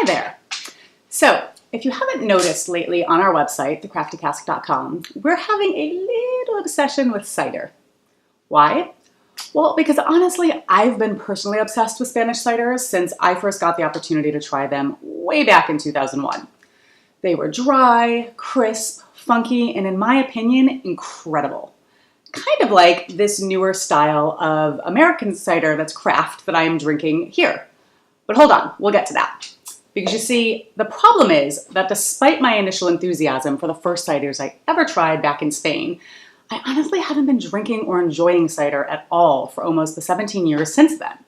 Hi there. So, if you haven't noticed lately on our website, thecraftycask.com, we're having a little obsession with cider. Why? Well, because honestly, I've been personally obsessed with Spanish ciders since I first got the opportunity to try them way back in 2001. They were dry, crisp, funky, and in my opinion, incredible. Kind of like this newer style of American cider that's craft that I am drinking here. But hold on, we'll get to that. Because you see, the problem is that despite my initial enthusiasm for the first ciders I ever tried back in Spain, I honestly haven't been drinking or enjoying cider at all for almost the 17 years since then.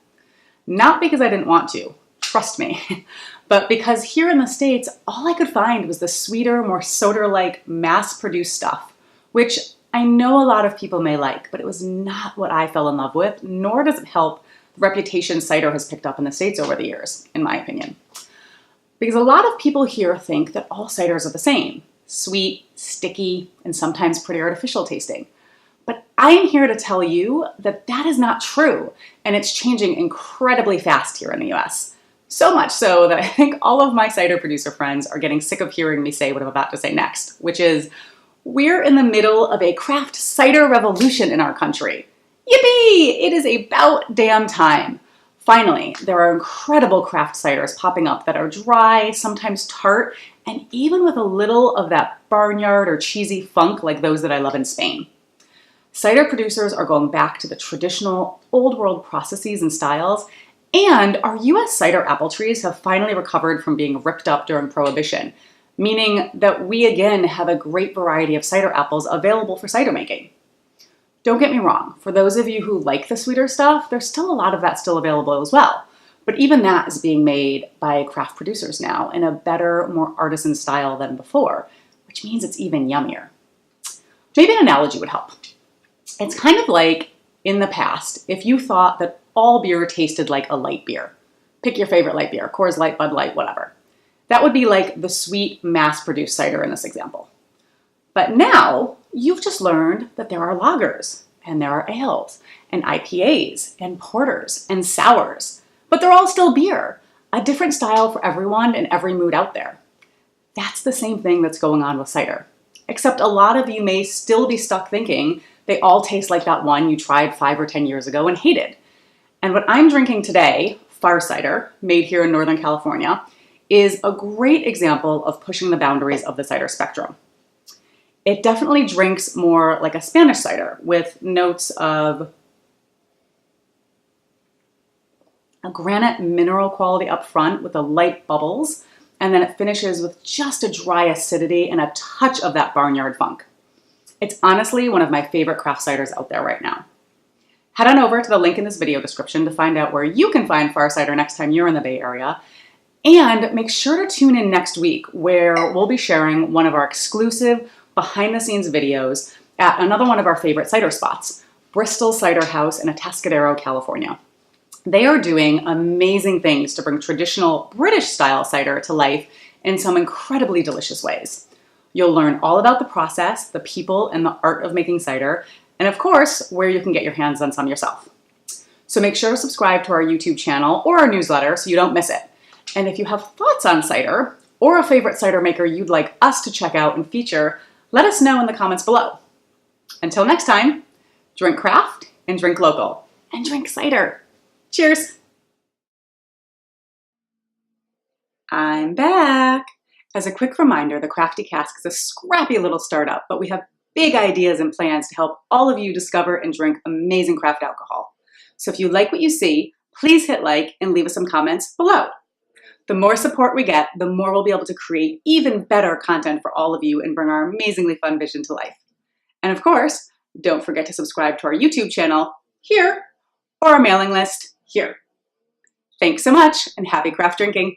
Not because I didn't want to, trust me, but because here in the States, all I could find was the sweeter, more soda-like, mass-produced stuff, which I know a lot of people may like, but it was not what I fell in love with, nor does it help the reputation cider has picked up in the States over the years, in my opinion. Because a lot of people here think that all ciders are the same, sweet, sticky, and sometimes pretty artificial tasting. But I'm here to tell you that that is not true, and it's changing incredibly fast here in the US. So much so that I think all of my cider producer friends are getting sick of hearing me say what I'm about to say next, which is, we're in the middle of a craft cider revolution in our country. Yippee! It is about damn time. Finally, there are incredible craft ciders popping up that are dry, sometimes tart, and even with a little of that barnyard or cheesy funk like those that I love in Spain. Cider producers are going back to the traditional old world processes and styles, and our US cider apple trees have finally recovered from being ripped up during Prohibition, meaning that we again have a great variety of cider apples available for cider making. Don't get me wrong, for those of you who like the sweeter stuff, there's still a lot of that still available as well. But even that is being made by craft producers now in a better, more artisan style than before, which means it's even yummier. Maybe an analogy would help. It's kind of like in the past, if you thought that all beer tasted like a light beer. Pick your favorite light beer, Coors Light, Bud Light, whatever. That would be like the sweet, mass-produced cider in this example. But now, you've just learned that there are lagers, and there are ales, and IPAs, and porters, and sours. But they're all still beer, a different style for everyone and every mood out there. That's the same thing that's going on with cider. Except a lot of you may still be stuck thinking they all taste like that one you tried 5 or 10 years ago and hated. And what I'm drinking today, Far Cider, made here in Northern California, is a great example of pushing the boundaries of the cider spectrum. It definitely drinks more like a Spanish cider with notes of a granite mineral quality up front with the light bubbles, and then it finishes with just a dry acidity and a touch of that barnyard funk. It's honestly one of my favorite craft ciders out there right now. Head on over to the link in this video description to find out where you can find Far Cider next time you're in the Bay Area. And make sure to tune in next week where we'll be sharing one of our exclusive behind the scenes videos at another one of our favorite cider spots, Bristol Cider House in Atascadero, California. They are doing amazing things to bring traditional British style cider to life in some incredibly delicious ways. You'll learn all about the process, the people, and the art of making cider, and of course, where you can get your hands on some yourself. So make sure to subscribe to our YouTube channel or our newsletter so you don't miss it. And if you have thoughts on cider or a favorite cider maker you'd like us to check out and feature, let us know in the comments below. Until next time, drink craft and drink local and drink cider. Cheers. I'm back. As a quick reminder, the Crafty Cask is a scrappy little startup, but we have big ideas and plans to help all of you discover and drink amazing craft alcohol. So if you like what you see, please hit like and leave us some comments below. The more support we get, the more we'll be able to create even better content for all of you and bring our amazingly fun vision to life. And of course, don't forget to subscribe to our YouTube channel here or our mailing list here. Thanks so much and happy craft drinking.